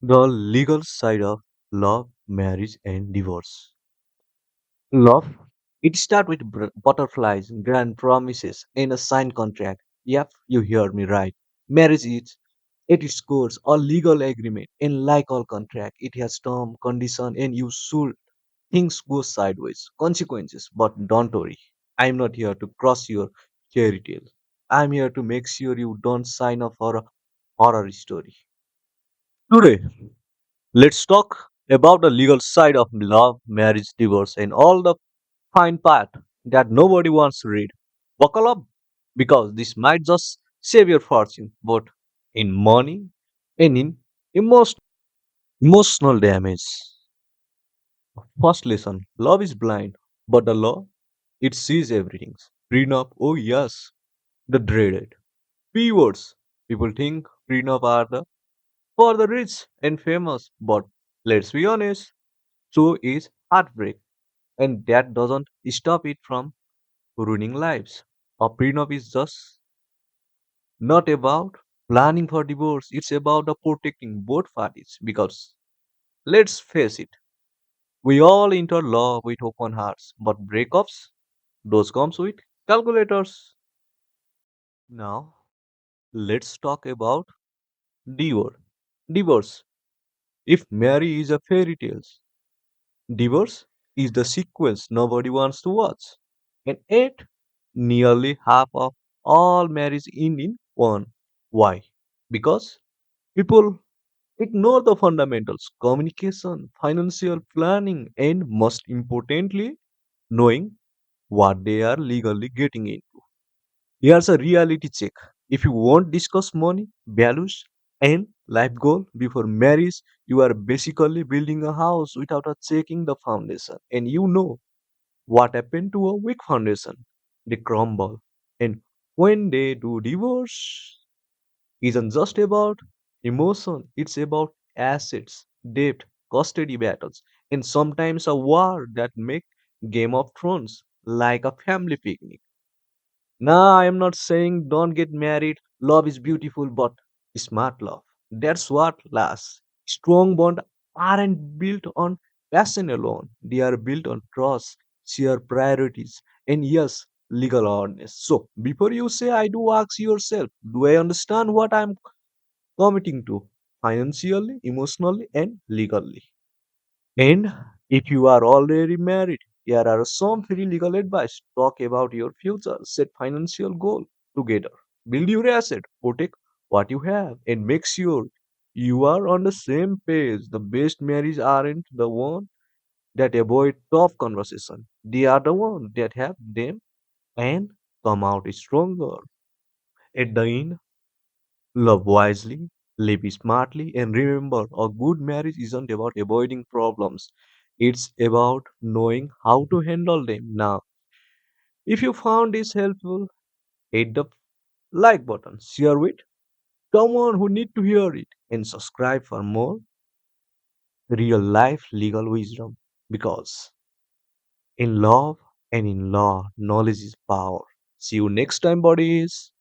The legal side of love, marriage, and divorce. Love, it starts with butterflies, grand promises, and a signed contract. Yep, you heard me right. Marriage is, at its core, a legal agreement, and like all contract, it has term, condition, and you should things go sideways, consequences. But don't worry, I'm not here to cross your fairy tale. I'm here to make sure you don't sign up for a horror story. Today, let's talk about the legal side of love, marriage, divorce, and all the fine part that nobody wants to read. Buckle up because this might just save your fortune, both in money and in emotion, emotional damage. First lesson, love is blind, but the law, it sees everything. Prenup, oh yes, the dreaded. P words. People think prenup are the for the rich and famous, but let's be honest, so is heartbreak, and that doesn't stop it from ruining lives. A prenup is just not about planning for divorce, it's about the protecting both parties. Because let's face it, we all enter law with open hearts, but breakups, those comes with calculators. Now, let's talk about divorce. Divorce. If marriage is a fairy tale, divorce is the sequence nobody wants to watch. And yet, nearly half of all marriage end in one. Why? Because people ignore the fundamentals, communication, financial planning, and most importantly, knowing what they are legally getting into. Here's a reality check. If you won't discuss money, values, and life goal before marriage, you are basically building a house without a checking the foundation. And you know what happened to a weak foundation? They crumble. And when they do divorce, isn't just about emotion, it's about assets, debt, custody battles, and sometimes a war that make Game of Thrones like a family picnic. Nah, I am not saying don't get married. Love is beautiful, but smart love. That's what lasts. Strong bonds aren't built on passion alone. They are built on trust, shared priorities, and yes, legal awareness. So, before you say I do, ask yourself, do I understand what I'm committing to financially, emotionally, and legally? And if you are already married, here are some free legal advice. Talk about your future, set financial goal together, build your asset, protect what you have, and make sure you are on the same page. The best marriages aren't the one that avoid tough conversation. They are the one that have them and come out stronger. At the end, love wisely, live smartly, and remember a good marriage isn't about avoiding problems. It's about knowing how to handle them. Now, if you found this helpful, hit the like button, share it, someone who need to hear it, and subscribe for more real life legal wisdom. Because in love and in law, knowledge is power. See you next time, buddies.